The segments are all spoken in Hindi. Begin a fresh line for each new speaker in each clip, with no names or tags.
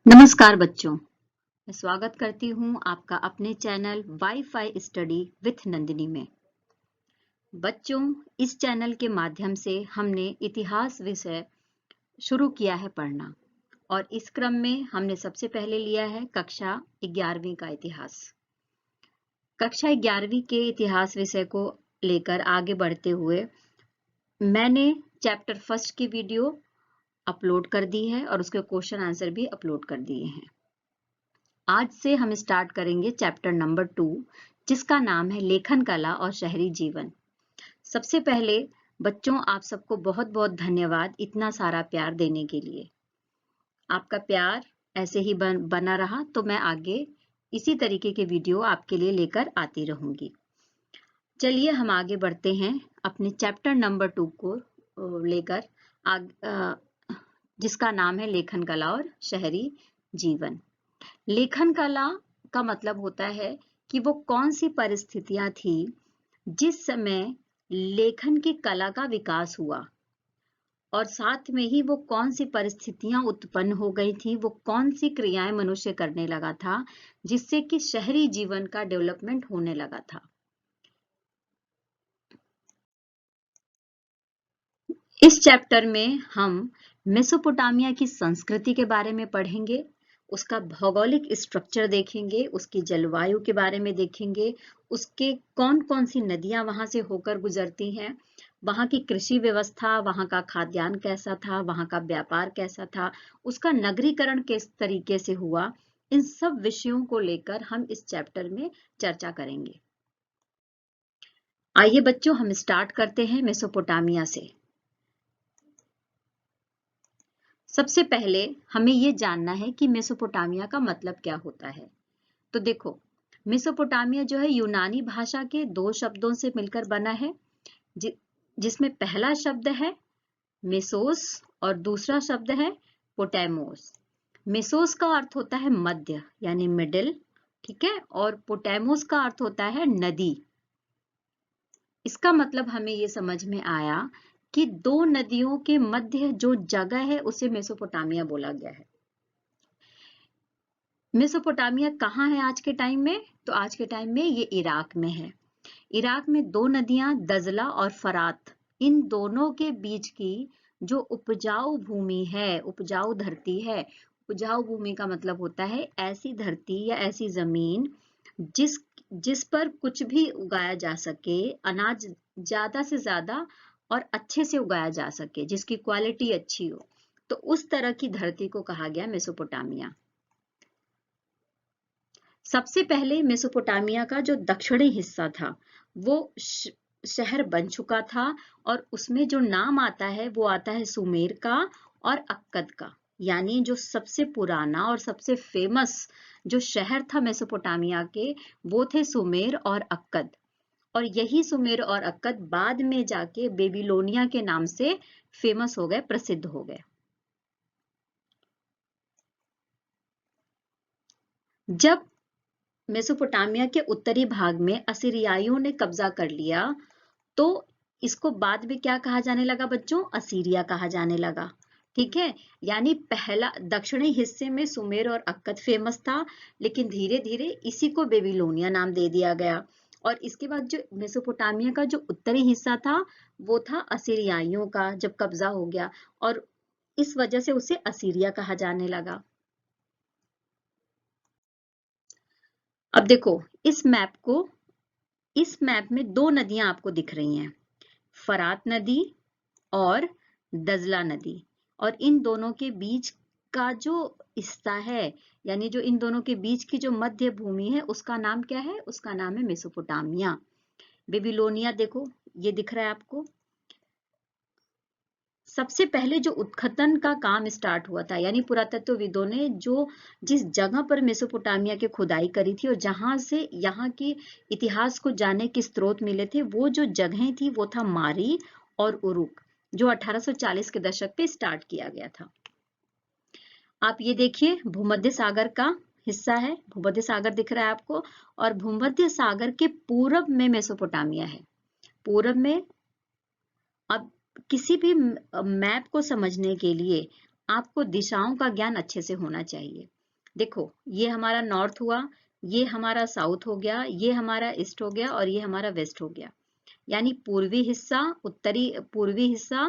नमस्कार बच्चों, मैं स्वागत करती हूँ आपका अपने channel wifi study with Nandini में। बच्चों, इस चैनल के माध्यम से हमने इतिहास विषय शुरू किया है पढ़ना और इस क्रम में हमने सबसे पहले लिया है कक्षा 11वीं का इतिहास। कक्षा 11वीं के इतिहास विषय को लेकर आगे बढ़ते हुए मैंने चैप्टर फर्स्ट की वीडियो अपलोड कर दी है और उसके क्वेश्चन आंसर भी अपलोड कर दिए हैं। आज से हम स्टार्ट करेंगे चैप्टर नंबर 2, जिसका नाम है लेखन कला और शहरी जीवन। सबसे पहले बच्चों, आप सबको बहुत बहुत धन्यवाद इतना सारा प्यार देने के लिए। आपका प्यार ऐसे ही बना रहा तो मैं आगे इसी तरीके के वीडियो आपके लिए लेकर आती रहूंगी। चलिए हम आगे बढ़ते हैं अपने चैप्टर नंबर 2 को लेकर, जिसका नाम है लेखन कला और शहरी जीवन। लेखन कला का मतलब होता है कि वो कौन सी परिस्थितियां थी जिस समय लेखन की कला का विकास हुआ और साथ में ही वो कौन सी परिस्थितियां उत्पन्न हो गई थी, वो कौन सी क्रियाएं मनुष्य करने लगा था जिससे कि शहरी जीवन का डेवलपमेंट होने लगा था। इस चैप्टर में हम मेसोपोटामिया की संस्कृति के बारे में पढ़ेंगे, उसका भौगोलिक स्ट्रक्चर देखेंगे, उसकी जलवायु के बारे में देखेंगे, उसके कौन कौन सी नदियां वहां से होकर गुजरती हैं, वहां की कृषि व्यवस्था, वहां का खाद्यान्न कैसा था, वहां का व्यापार कैसा था, उसका नगरीकरण किस तरीके से हुआ। इन सब विषयों को लेकर हम इस चैप्टर में चर्चा करेंगे। आइए बच्चों, हम स्टार्ट करते हैं मेसोपोटामिया से। सबसे पहले हमें ये जानना है कि मेसोपोटामिया का मतलब क्या होता है। तो देखो, मेसोपोटामिया जो है यूनानी भाषा के 2 शब्दों से मिलकर बना है, जिसमें पहला शब्द है मेसोस और दूसरा शब्द है पोटेमोस। मेसोस का अर्थ होता है मध्य यानी मिडिल, ठीक है, और पोटेमोस का अर्थ होता है नदी। इसका मतलब हमें ये समझ में आया कि 2 नदियों के मध्य जो जगह है उसे मेसोपोटामिया बोला गया है। मेसोपोटामिया कहाँ है आज के टाइम में? तो आज के टाइम में ये इराक में है। इराक में 2 नदियां दजला और फरात, इन दोनों के बीच की जो उपजाऊ भूमि है, उपजाऊ धरती है। उपजाऊ भूमि का मतलब होता है ऐसी धरती या ऐसी जमीन जिस पर कुछ भी उगाया जा सके, अनाज ज्यादा से ज्यादा और अच्छे से उगाया जा सके, जिसकी क्वालिटी अच्छी हो, तो उस तरह की धरती को कहा गया मेसोपोटामिया। सबसे पहले मेसोपोटामिया का जो दक्षिणी हिस्सा था वो शहर बन चुका था और उसमें जो नाम आता है वो आता है सुमेर का और अक्कद का। यानी जो सबसे पुराना और सबसे फेमस जो शहर था मेसोपोटामिया के, वो थे सुमेर और अक्कद। और यही सुमेर और अक्कद बाद में जाके बेबीलोनिया के नाम से फेमस हो गए, प्रसिद्ध हो गए। जब मेसोपोटामिया के उत्तरी भाग में असीरियाइयों ने कब्जा कर लिया तो इसको बाद में क्या कहा जाने लगा बच्चों? असीरिया कहा जाने लगा, ठीक है। यानी पहला दक्षिणी हिस्से में सुमेर और अक्कद फेमस था, लेकिन धीरे धीरे इसी को बेबीलोनिया नाम दे दिया गया। और इसके बाद जो मेसोपोटामिया का जो उत्तरी हिस्सा था वो था असीरियाइयों का, जब कब्जा हो गया, और इस वजह से उसे असीरिया कहा जाने लगा। अब देखो इस मैप में 2 नदियां आपको दिख रही हैं, फरात नदी और दजला नदी। और इन दोनों के बीच का जो हिस्सा है, यानी जो इन दोनों के बीच की जो मध्य भूमि है, उसका नाम क्या है? उसका नाम है मेसोपोटामिया। बेबीलोनिया देखो ये दिख रहा है आपको। सबसे पहले जो उत्खनन का काम स्टार्ट हुआ था, यानी पुरातत्वविदों ने जो जिस जगह पर मेसोपोटामिया की खुदाई करी थी और जहां से यहाँ के इतिहास को जानने के स्रोत मिले थे, वो जो जगहें थी वो था मारी और उरुक, जो 1840 के दशक पे स्टार्ट किया गया था। आप ये देखिए भूमध्य सागर का हिस्सा है, भूमध्य सागर दिख रहा है आपको, और भूमध्य सागर के पूरब में मेसोपोटामिया है, पूरब में। अब किसी भी मैप को समझने के लिए आपको दिशाओं का ज्ञान अच्छे से होना चाहिए। देखो ये हमारा नॉर्थ हुआ, ये हमारा साउथ हो गया, ये हमारा ईस्ट हो गया और ये हमारा वेस्ट हो गया। यानी पूर्वी हिस्सा,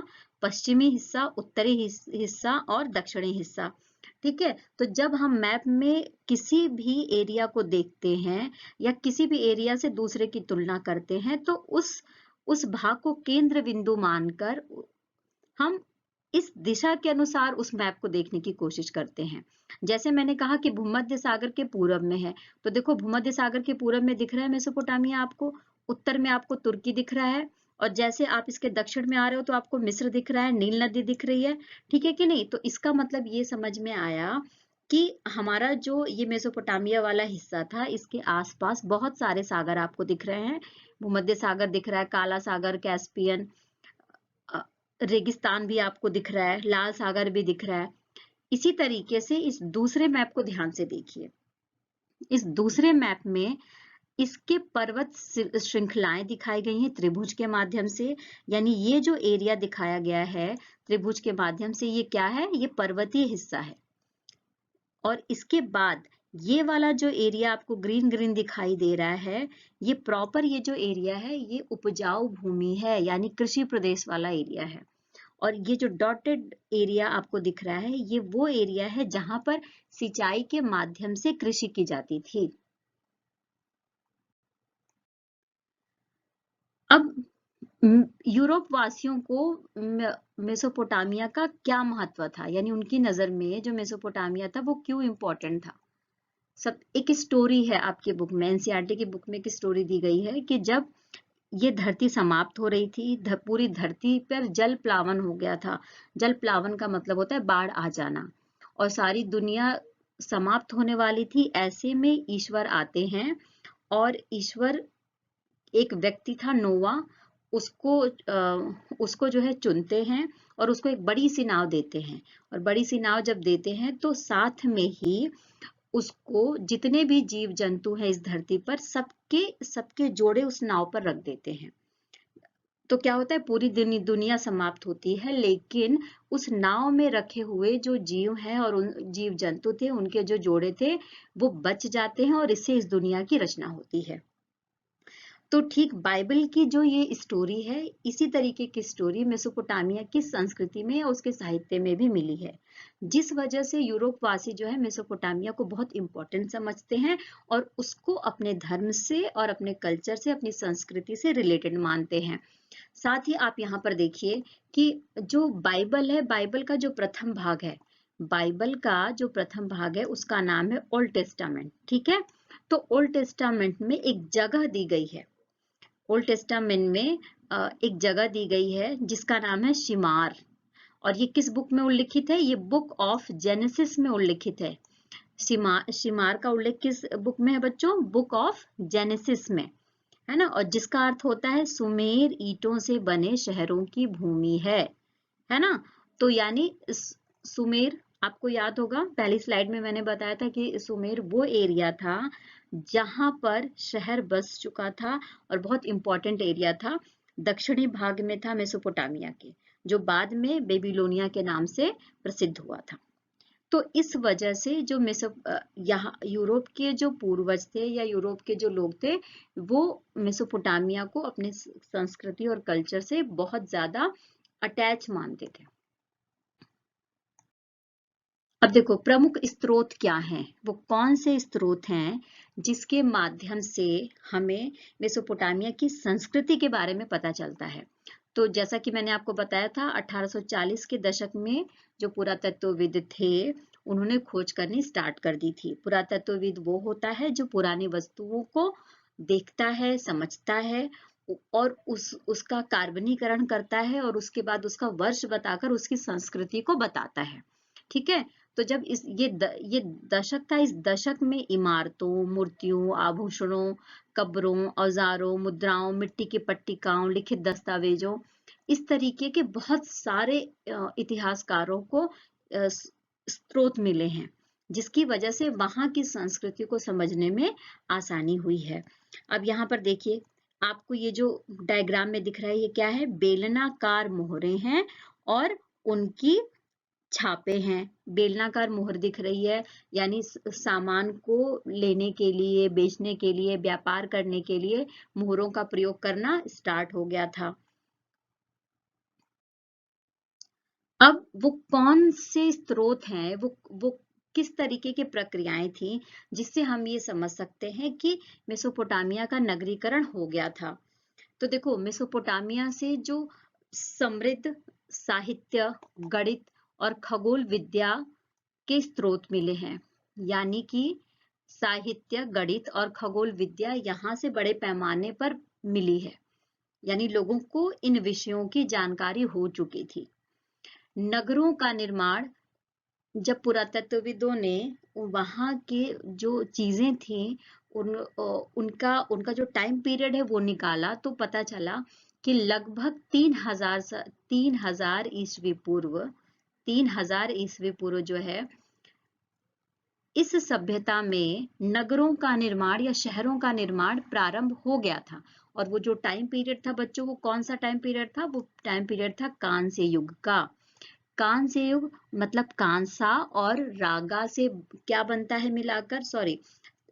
पश्चिमी हिस्सा, उत्तरी हिस्सा और दक्षिणी हिस्सा। ठीक है, तो जब हम मैप में किसी भी एरिया को देखते हैं या किसी भी एरिया से दूसरे की तुलना करते हैं तो उस भाग को केंद्र बिंदु मानकर हम इस दिशा के अनुसार उस मैप को देखने की कोशिश करते हैं। जैसे मैंने कहा कि भूमध्य सागर के पूरब में है, तो देखो भूमध्य सागर के पूरब में दिख रहा है मेसोपोटामिया आपको, उत्तर में आपको तुर्की दिख रहा है, और जैसे आप इसके दक्षिण में आ रहे हो तो आपको मिस्र दिख रहा है, नील नदी दिख रही है। ठीक है कि नहीं? तो इसका मतलब ये समझ में आया कि हमारा जो ये मेसोपोटामिया वाला हिस्सा था, इसके आसपास बहुत सारे सागर आपको दिख रहे हैं। भूमध्य सागर दिख रहा है, काला सागर, कैस्पियन, रेगिस्तान भी आपको दिख रहा है, लाल सागर भी दिख रहा है। इसी तरीके से इस दूसरे मैप को ध्यान से देखिए। इस दूसरे मैप में इसके पर्वत श्रृंखलाएं दिखाई गई हैं त्रिभुज के माध्यम से। यानी ये जो एरिया दिखाया गया है त्रिभुज के माध्यम से, ये क्या है? ये पर्वतीय हिस्सा है। और इसके बाद ये वाला जो एरिया आपको ग्रीन ग्रीन दिखाई दे रहा है, ये प्रॉपर ये जो एरिया है ये उपजाऊ भूमि है, यानी कृषि प्रदेश वाला एरिया है। और ये जो डॉटेड एरिया आपको दिख रहा है, ये वो एरिया है जहां पर सिंचाई के माध्यम से कृषि की जाती थी। अब यूरोप वासियों को मेसोपोटामिया का क्या महत्व था, यानी उनकी नजर में जो मेसोपोटामिया था वो क्यों इंपॉर्टेंट था। सब एक स्टोरी है आपकी बुक में, एनसीईआरटी की बुक में एक स्टोरी दी गई है कि जब ये धरती समाप्त हो रही थी, पूरी धरती पर जल प्लावन हो गया था। जल प्लावन का मतलब होता है बाढ़ आ जाना, और सारी दुनिया समाप्त होने वाली थी। ऐसे में ईश्वर आते हैं और ईश्वर, एक व्यक्ति था नोवा, उसको जो है चुनते हैं और उसको एक बड़ी सी नाव देते हैं। और बड़ी सी नाव जब देते हैं तो साथ में ही उसको जितने भी जीव जंतु हैं इस धरती पर, सबके सबके जोड़े उस नाव पर रख देते हैं। तो क्या होता है, पूरी दुनिया समाप्त होती है, लेकिन उस नाव में रखे हुए जो जीव हैं और उन जीव जंतु थे, उनके जो जोड़े थे, वो बच जाते हैं और इससे इस दुनिया की रचना होती है। तो ठीक बाइबल की जो ये स्टोरी है, इसी तरीके की स्टोरी मेसोपोटामिया की संस्कृति में या उसके साहित्य में भी मिली है, जिस वजह से यूरोप वासी जो है मेसोपोटामिया को बहुत इंपॉर्टेंट समझते हैं और उसको अपने धर्म से और अपने कल्चर से, अपनी संस्कृति से रिलेटेड मानते हैं। साथ ही आप यहाँ पर देखिए कि जो बाइबल है, बाइबल का जो प्रथम भाग है, बाइबल का जो प्रथम भाग है उसका नाम है ओल्ड टेस्टामेंट। ठीक है, तो ओल्ड टेस्टामेंट में एक जगह दी गई है, ओल्ड टेस्टामेंट में एक जगह दी गई है जिसका नाम है शिमार। और ये किस बुक में उल्लिखित है? ये बुक ऑफ जेनेसिस में उल्लिखित है। शिमार का उल्लेख किस बुक में है बच्चों? बुक ऑफ जेनेसिस में, है ना। और जिसका अर्थ होता है सुमेर ईंटों से बने शहरों की भूमि है ना। तो यानी सुमेर, आपको याद होगा पहली स्लाइड में मैंने बताया था कि सुमेर वो एरिया था जहां पर शहर बस चुका था और बहुत इंपॉर्टेंट एरिया था। दक्षिणी भाग में था मेसोपोटामिया के, जो बाद में बेबीलोनिया के नाम से प्रसिद्ध हुआ था। तो इस वजह से जो यहाँ यूरोप के जो पूर्वज थे या यूरोप के जो लोग थे, वो मेसोपोटामिया को अपने संस्कृति और कल्चर से बहुत ज्यादा अटैच मानते थे। अब देखो प्रमुख स्रोत क्या हैं, वो कौन से स्रोत हैं जिसके माध्यम से हमें मेसोपोटामिया की संस्कृति के बारे में पता चलता है। तो जैसा कि मैंने आपको बताया था, 1840 के दशक में जो पुरातत्वविद थे उन्होंने खोज करनी स्टार्ट कर दी थी। पुरातत्वविद वो होता है जो पुरानी वस्तुओं को देखता है, समझता है और उसका कार्बनीकरण करता है और उसके बाद उसका वर्ष बताकर उसकी संस्कृति को बताता है। ठीक है, तो जब ये दशक था, इस दशक में इमारतों, मूर्तियों, आभूषणों, कब्रों, औजारों, मुद्राओं, मिट्टी की पट्टिकाओं, लिखित दस्तावेजों, इस तरीके के बहुत सारे इतिहासकारों को स्रोत मिले हैं, जिसकी वजह से वहां की संस्कृति को समझने में आसानी हुई है। अब यहाँ पर देखिए, आपको ये जो डायग्राम में दिख रहा है, ये क्या है? बेलनाकार मोहरें हैं और उनकी छापे हैं, बेलनाकार मोहर दिख रही है, यानी सामान को लेने के लिए, बेचने के लिए, व्यापार करने के लिए मोहरों का प्रयोग करना स्टार्ट हो गया था। अब वो कौन से स्रोत हैं, वो किस तरीके की प्रक्रियाएं थी जिससे हम ये समझ सकते हैं कि मेसोपोटामिया का नगरीकरण हो गया था। तो देखो, मेसोपोटामिया से जो समृद्ध साहित्य, गणित और खगोल विद्या के स्रोत मिले हैं, यानी कि साहित्य, गणित और खगोल विद्या यहाँ से बड़े पैमाने पर मिली है, यानी लोगों को इन विषयों की जानकारी हो चुकी थी। नगरों का निर्माण, जब पुरातत्वविदों ने वहां के जो चीजें थी उनका उनका जो टाइम पीरियड है वो निकाला, तो पता चला कि लगभग 3000 ईस्वी पूर्व 3000 ईस्वी पूर्व जो है, इस सभ्यता में नगरों का निर्माण या शहरों का निर्माण प्रारंभ हो गया था। और वो जो टाइम पीरियड था बच्चों, वो कौन सा टाइम पीरियड था? वो टाइम पीरियड था कांस्य युग का। कांस्य युग मतलब कांसा और रागा से क्या बनता है मिलाकर, सॉरी,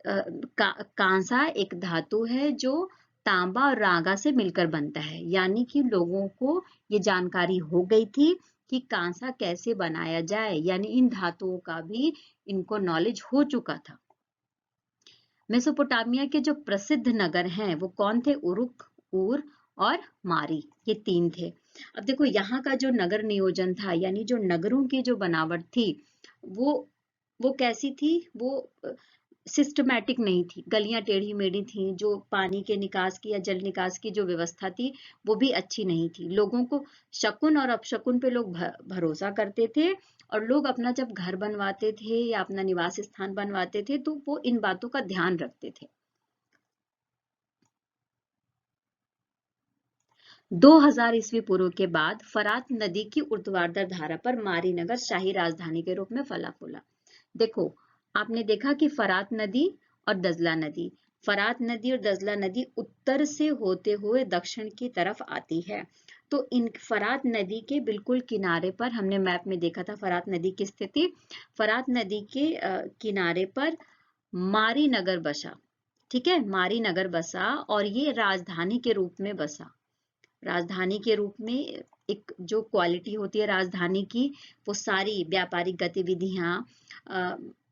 कांसा एक धातु है जो तांबा और रागा से मिलकर बनता है, यानी कि लोगों को ये जानकारी हो गई थी कि कांसा कैसे बनाया जाए, यानी इन धातुओं का भी इनको नॉलेज हो चुका था। मेसोपोटामिया के जो प्रसिद्ध नगर हैं वो कौन थे? उरुक, ऊर और मारी, ये 3 थे। अब देखो, यहाँ का जो नगर नियोजन था, यानी जो नगरों की जो बनावट थी, वो वो कैसी थी? वो सिस्टमैटिक नहीं थी, गलियां टेढ़ी मेढ़ी थी, जो पानी के निकास की या जल निकास की जो व्यवस्था थी वो भी अच्छी नहीं थी। लोगों को शकुन और अपशकुन पे लोग भरोसा करते थे, और लोग अपना जब घर बनवाते थे या अपना निवास स्थान बनवाते थे तो वो इन बातों का ध्यान रखते थे। 2000 ईस्वी पूर्व के बाद फरात नदी की ऊर्ध्वाधर धारा पर मारी नगर शाही राजधानी के रूप में फला फूला। देखो, आपने देखा कि फरात नदी और दजला नदी, फरात नदी और दजला नदी उत्तर से होते हुए दक्षिण की तरफ आती है। तो इन फरात नदी के बिल्कुल किनारे पर, हमने मैप में देखा था फरात नदी की स्थिति, फरात नदी के किनारे पर मारी नगर बसा। ठीक है, मारी नगर बसा और ये राजधानी के रूप में बसा। राजधानी के रूप में एक जो क्वालिटी होती है राजधानी की, वो सारी व्यापारिक गतिविधियां,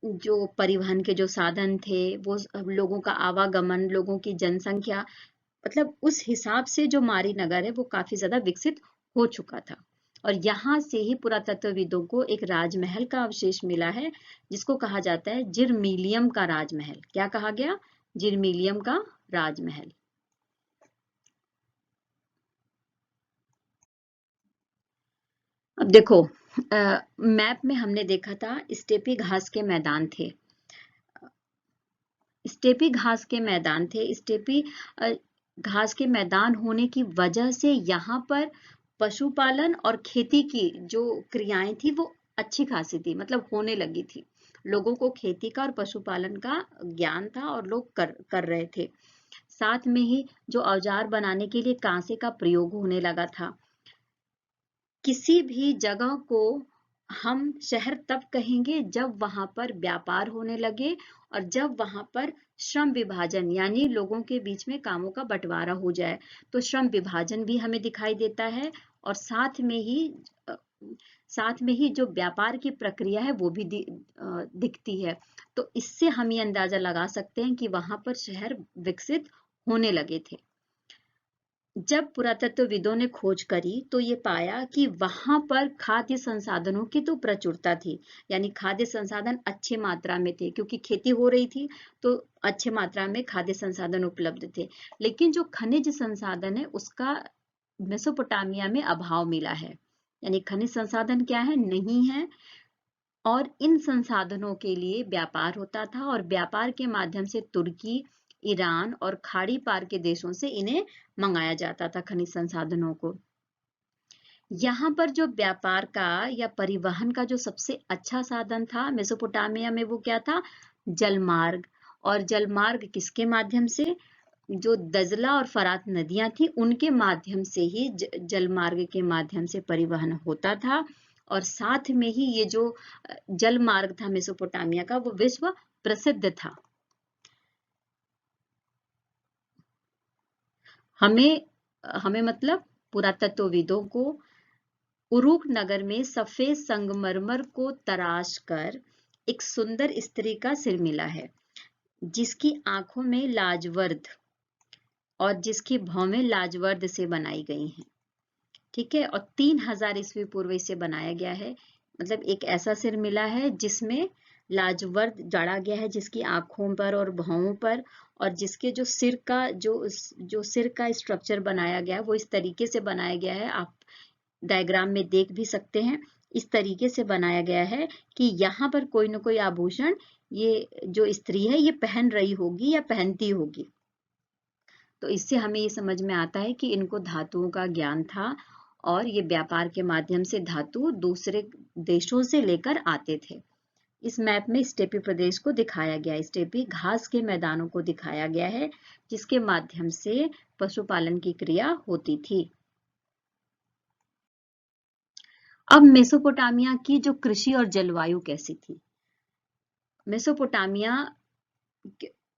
जो परिवहन के जो साधन थे, वो लोगों का आवागमन, लोगों की जनसंख्या, मतलब उस हिसाब से जो मारी नगर है वो काफी ज्यादा विकसित हो चुका था। और यहाँ से ही पुरातत्वविदों को एक राजमहल का अवशेष मिला है, जिसको कहा जाता है जिरमीलियम का राजमहल। क्या कहा गया? जिरमीलियम का राजमहल। अब देखो, मैप में हमने देखा था स्टेपी घास के मैदान थे, स्टेपी घास के मैदान थे। स्टेपी घास के मैदान होने की वजह से यहाँ पर पशुपालन और खेती की जो क्रियाएं थी वो अच्छी खासी थी, मतलब होने लगी थी। लोगों को खेती का और पशुपालन का ज्ञान था और लोग कर रहे थे। साथ में ही जो औजार बनाने के लिए कांसे का प्रयोग होने लगा था। किसी भी जगह को हम शहर तब कहेंगे जब वहां पर व्यापार होने लगे और जब वहां पर श्रम विभाजन, यानी लोगों के बीच में कामों का बंटवारा हो जाए। तो श्रम विभाजन भी हमें दिखाई देता है, और साथ में ही जो व्यापार की प्रक्रिया है वो भी दिखती है। तो इससे हम ये अंदाजा लगा सकते हैं कि वहां पर शहर विकसित होने लगे थे। जब पुरातत्वविदों ने खोज करी तो ये पाया कि वहां पर खाद्य संसाधनों की तो प्रचुरता थी, यानी खाद्य संसाधन अच्छी मात्रा में थे, क्योंकि खेती हो रही थी तो अच्छी मात्रा में खाद्य संसाधन उपलब्ध थे। लेकिन जो खनिज संसाधन है उसका मेसोपोटामिया में अभाव मिला है, यानी खनिज संसाधन क्या है? नहीं है। और इन संसाधनों के लिए व्यापार होता था, और व्यापार के माध्यम से तुर्की, ईरान और खाड़ी पार के देशों से इन्हें मंगाया जाता था, खनिज संसाधनों को। यहाँ पर जो व्यापार का या परिवहन का जो सबसे अच्छा साधन था मेसोपोटामिया में, वो क्या था? जलमार्ग। और जलमार्ग किसके माध्यम से? जो दजला और फरात नदियां थी उनके माध्यम से ही, जलमार्ग के माध्यम से परिवहन होता था। और साथ में ही ये जो जल मार्ग था मेसोपोटामिया का वो विश्व प्रसिद्ध था। हमें हमें मतलब पुरातत्वविदों को उरुक नगर में सफेद संगमरमर को तराश कर एक सुंदर स्त्री का सिर मिला है, जिसकी आंखों में लाजवर्द और जिसकी भौहें लाजवर्द से बनाई गई हैं। ठीक है, और 3000 ईस्वी पूर्व इसे बनाया गया है। मतलब एक ऐसा सिर मिला है जिसमें लाजवर्द जड़ा गया है, जिसकी आंखों पर और भौहों पर, और जिसके जो सिर का जो सिर का स्ट्रक्चर बनाया गया है वो इस तरीके से बनाया गया है, आप डायग्राम में देख भी सकते हैं। इस तरीके से बनाया गया है कि यहाँ पर कोई ना कोई आभूषण ये जो स्त्री है ये पहन रही होगी या पहनती होगी। तो इससे हमें ये समझ में आता है कि इनको धातुओं का ज्ञान था और ये व्यापार के माध्यम से धातु दूसरे देशों से लेकर आते थे। इस मैप में स्टेपी प्रदेश को दिखाया गया है। स्टेपी घास के मैदानों को दिखाया गया है जिसके माध्यम से पशुपालन की क्रिया होती थी। अब मेसोपोटामिया की जो कृषि और जलवायु कैसी थी। मेसोपोटामिया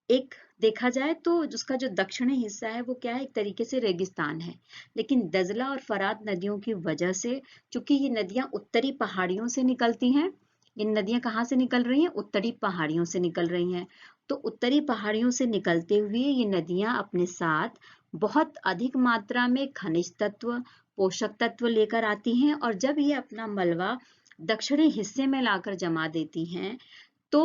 एक देखा जाए तो उसका जो दक्षिणी हिस्सा है वो क्या है, एक तरीके से रेगिस्तान है। लेकिन दजला और फरात नदियों की वजह से, चूंकि ये नदियां उत्तरी पहाड़ियों से निकलती हैं, इन नदियां कहाँ से निकल रही हैं, उत्तरी पहाड़ियों से निकल रही हैं। तो उत्तरी पहाड़ियों से निकलते हुए ये नदियां अपने साथ बहुत अधिक मात्रा में खनिज तत्व, पोषक तत्व लेकर आती हैं, और जब ये अपना मलबा दक्षिणी हिस्से में लाकर जमा देती हैं तो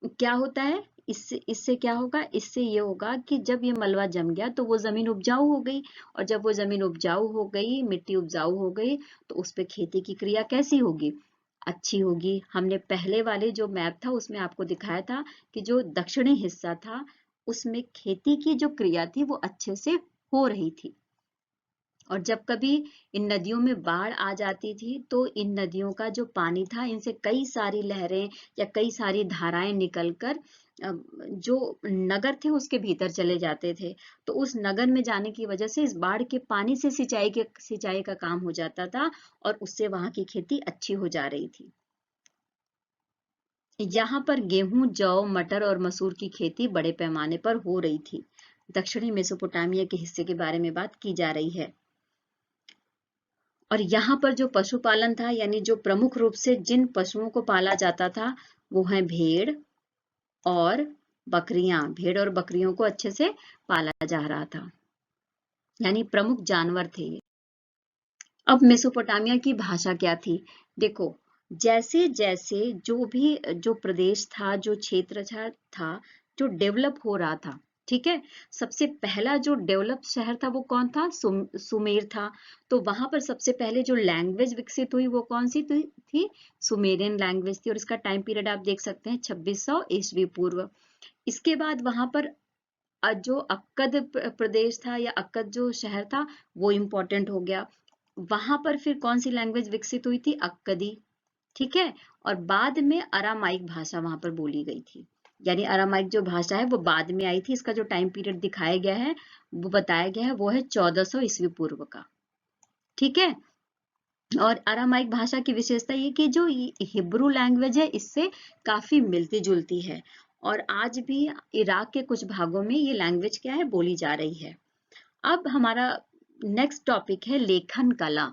क्या होता है, इससे इससे क्या होगा, इससे ये होगा कि जब ये मलबा जम गया तो वो जमीन उपजाऊ हो गई, और जब वो जमीन उपजाऊ हो गई, मिट्टी उपजाऊ हो गई, तो उस पे खेती की क्रिया कैसी होगी, अच्छी होगी। हमने पहले वाले जो मैप था उसमें आपको दिखाया था कि जो दक्षिणी हिस्सा था उसमें खेती की जो क्रिया थी वो अच्छे से हो रही थी। और जब कभी इन नदियों में बाढ़ आ जाती थी तो इन नदियों का जो पानी था, इनसे कई सारी लहरें या कई सारी धाराएं निकलकर जो नगर थे उसके भीतर चले जाते थे। तो उस नगर में जाने की वजह से इस बाढ़ के पानी से सिंचाई का काम हो जाता था और उससे वहां की खेती अच्छी हो जा रही थी। यहाँ पर गेहूं, जौ, मटर और मसूर की खेती बड़े पैमाने पर हो रही थी। दक्षिणी मेसोपोटामिया के हिस्से के बारे में बात की जा रही है। और यहाँ पर जो पशुपालन था, यानी जो प्रमुख रूप से जिन पशुओं को पाला जाता था वो है भेड़ और बकरियां। भेड़ और बकरियों को अच्छे से पाला जा रहा था, यानी प्रमुख जानवर थे ये। अब मेसोपोटामिया की भाषा क्या थी, देखो जैसे जैसे जो प्रदेश था, जो क्षेत्र था जो डेवलप हो रहा था, ठीक है, सबसे पहला जो डेवलप शहर था वो कौन था, सुमेर था। तो वहां पर सबसे पहले जो लैंग्वेज विकसित हुई वो कौन सी थी, सुमेरियन लैंग्वेज थी, और इसका टाइम पीरियड आप देख सकते हैं 2600 ईस्वी पूर्व। इसके बाद वहां पर जो अक्कद प्रदेश था या अक्कद जो शहर था वो इम्पोर्टेंट हो गया। वहां पर फिर कौन सी लैंग्वेज विकसित हुई थी, अक्कदी, ठीक है। और बाद में अरामाइक भाषा वहां पर बोली गई थी, यानी अरामाइक जो भाषा है वो बाद में आई थी। इसका जो टाइम पीरियड दिखाया गया है वो बताया गया है वो है 1400 ईस्वी पूर्व का, ठीक है। और अरामाइक भाषा की विशेषता ये कि जो हिब्रू लैंग्वेज है इससे काफी मिलती जुलती है, और आज भी इराक के कुछ भागों में ये लैंग्वेज क्या है, बोली जा रही है। अब हमारा नेक्स्ट टॉपिक है लेखन कला।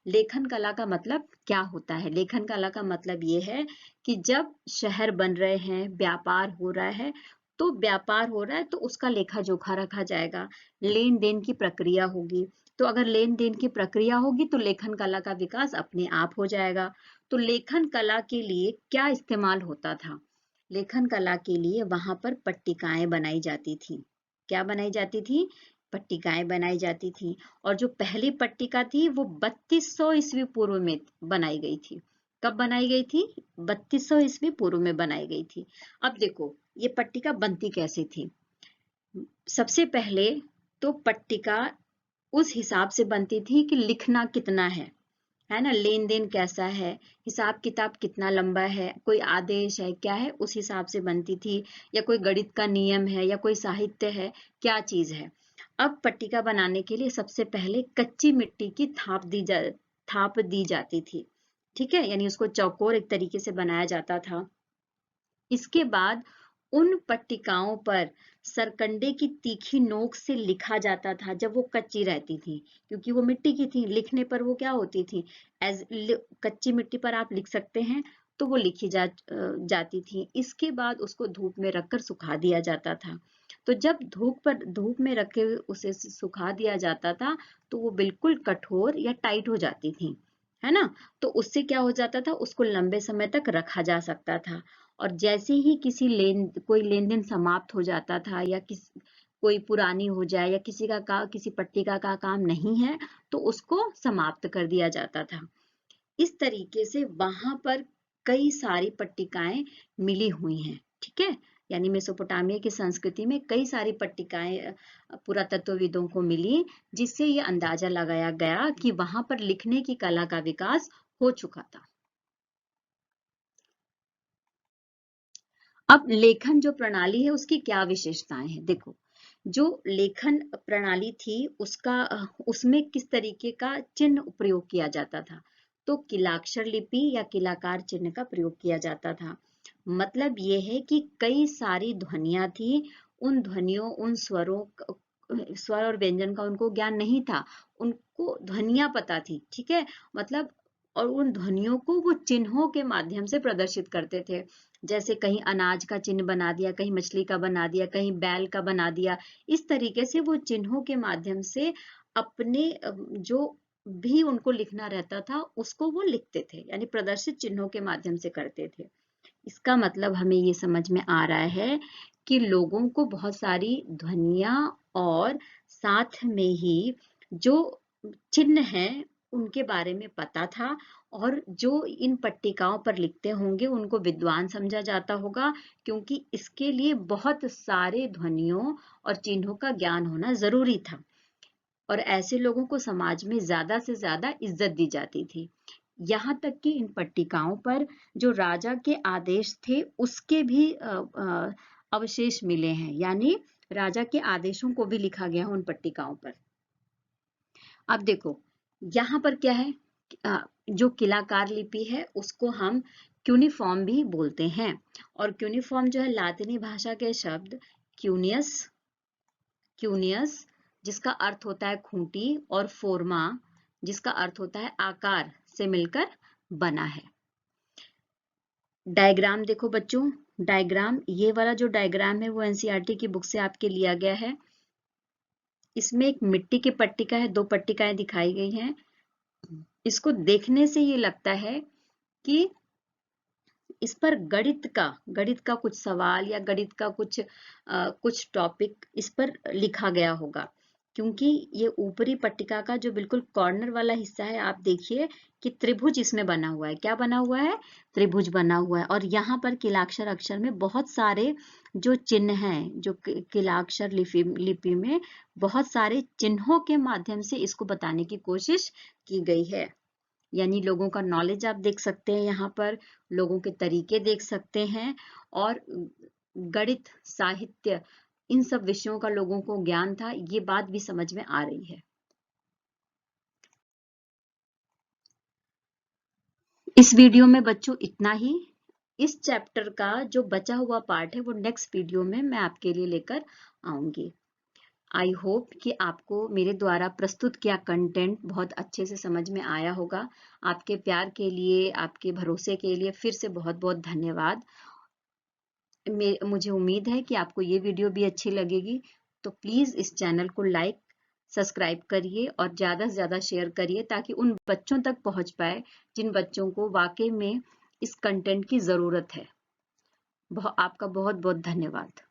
लेखन कला का मतलब क्या होता है, लेखन कला का मतलब ये है कि जब शहर बन रहे हैं, व्यापार हो रहा है, तो व्यापार हो रहा है तो उसका लेखा जोखा रखा जाएगा, लेन देन की प्रक्रिया होगी। तो अगर लेन देन की प्रक्रिया होगी तो लेखन कला का विकास अपने आप हो जाएगा। तो लेखन कला के लिए क्या इस्तेमाल होता था, लेखन कला के लिए वहां पर पट्टिकाएं बनाई जाती थी। क्या बनाई जाती थी, पट्टिकाएं बनाई जाती थी। और जो पहली पट्टिका थी वो 3200 ईस्वी पूर्व में बनाई गई थी। कब बनाई गई थी, 3200 ईस्वी पूर्व में बनाई गई थी। अब देखो ये पट्टिका बनती कैसे थी। सबसे पहले तो पट्टिका उस हिसाब से बनती थी कि लिखना कितना है ना, लेन देन कैसा है, हिसाब किताब कितना लंबा है, कोई आदेश है क्या है, उस हिसाब से बनती थी, या कोई गणित का नियम है या कोई साहित्य है, क्या चीज है। अब पट्टिका बनाने के लिए सबसे पहले कच्ची मिट्टी की थाप दी जाती थी। ठीक है, यानी उसको चौकोर एक तरीके से बनाया जाता था। इसके बाद उन पट्टिकाओं पर सरकंडे की तीखी नोक से लिखा जाता था जब वो कच्ची रहती थी, क्योंकि वो मिट्टी की थी, लिखने पर वो क्या होती थी, कच्ची मिट्टी पर आप लिख सकते हैं, तो वो लिखी जाती थी। इसके बाद उसको धूप में रखकर सुखा दिया जाता था। तो जब धूप में रखे उसे सुखा दिया जाता था तो वो बिल्कुल कठोर या टाइट हो जाती थी, है ना। तो उससे क्या हो जाता था, उसको लंबे समय तक रखा जा सकता था। और जैसे ही कोई लेन देन समाप्त हो जाता था, या कोई पुरानी हो जाए, या किसी पट्टिका का काम नहीं है, तो उसको समाप्त कर दिया जाता था। इस तरीके से वहां पर कई सारी पट्टिकाएं मिली हुई हैं, ठीक है। यानी मेसोपोटामिया की संस्कृति में कई सारी पट्टिकाएं पुरातत्वविदों को मिली, जिससे ये अंदाजा लगाया गया कि वहां पर लिखने की कला का विकास हो चुका था। अब लेखन जो प्रणाली है उसकी क्या विशेषताएं हैं, देखो। जो लेखन प्रणाली थी उसमें किस तरीके का चिन्ह प्रयोग किया जाता था, तो किलाक्षर लिपि या किलाकार चिन्ह का प्रयोग किया जाता था। मतलब ये है कि कई सारी ध्वनियां थी, उन ध्वनियों उन स्वर और व्यंजन का उनको ज्ञान नहीं था, उनको ध्वनियां पता थी, ठीक है। मतलब और उन ध्वनियों को वो चिन्हों के माध्यम से प्रदर्शित करते थे। जैसे कहीं अनाज का चिन्ह बना दिया, कहीं मछली का बना दिया, कहीं बैल का बना दिया। इस तरीके से वो चिन्हों के माध्यम से अपने जो भी उनको लिखना रहता था उसको वो लिखते थे, यानी प्रदर्शित चिन्हों के माध्यम से करते थे। इसका मतलब हमें ये समझ में आ रहा है कि लोगों को बहुत सारी ध्वनियां और साथ में ही जो चिन्ह हैं उनके बारे में पता था, और जो इन पट्टिकाओं पर लिखते होंगे उनको विद्वान समझा जाता होगा, क्योंकि इसके लिए बहुत सारे ध्वनियों और चिन्हों का ज्ञान होना जरूरी था। और ऐसे लोगों को समाज में ज्यादा से ज्यादा इज्जत दी जाती थी। यहाँ तक कि इन पट्टिकाओं पर जो राजा के आदेश थे उसके भी अवशेष मिले हैं, यानी राजा के आदेशों को भी लिखा गया है उन पट्टिकाओं पर। अब देखो यहाँ पर क्या है, जो किलाकार लिपि है उसको हम क्यूनिफॉर्म भी बोलते हैं। और क्यूनिफॉर्म जो है लातिनी भाषा के शब्द क्यूनियस क्यूनियस जिसका अर्थ होता है खूंटी, और फोर्मा जिसका अर्थ होता है आकार, से मिलकर बना है। डायग्राम देखो बच्चों, डायग्राम, ये वाला जो डायग्राम है वो एनसीईआरटी की बुक से आपके लिया गया है। इसमें एक मिट्टी की पट्टिका है, 2 पट्टिकाएं दिखाई गई हैं। इसको देखने से ये लगता है कि इस पर गणित का कुछ सवाल या गणित का कुछ टॉपिक इस पर लिखा गया होगा, क्योंकि ये ऊपरी पट्टिका का जो बिल्कुल कॉर्नर वाला हिस्सा है, आप देखिए कि त्रिभुज इसमें बना हुआ है। क्या बना हुआ है? त्रिभुज बना हुआ है। और यहाँ पर किलाक्षर अक्षर में बहुत सारे जो चिन्ह हैं, जो किलाक्षर लिपि में बहुत सारे चिन्हों के माध्यम से इसको बताने की कोशिश की गई है। यानी लोगों का नॉलेज आप देख सकते हैं, यहाँ पर लोगों के तरीके देख सकते हैं, और गणित, साहित्य, इन सब विषयों का लोगों को ज्ञान था, ये बात भी समझ में आ रही है। इस वीडियो में बच्चों इतना ही। इस चैप्टर का जो बचा हुआ पार्ट है वो नेक्स्ट वीडियो में मैं आपके लिए लेकर आऊंगी। आई होप कि आपको मेरे द्वारा प्रस्तुत किया कंटेंट बहुत अच्छे से समझ में आया होगा। आपके प्यार के लिए, आपके भरोसे के लिए फिर से बहुत बहुत धन्यवाद। मुझे उम्मीद है कि आपको ये वीडियो भी अच्छी लगेगी, तो प्लीज इस चैनल को लाइक, सब्सक्राइब करिए और ज्यादा से ज्यादा शेयर करिए, ताकि उन बच्चों तक पहुंच पाए जिन बच्चों को वाकई में इस कंटेंट की जरूरत है। आपका बहुत बहुत धन्यवाद।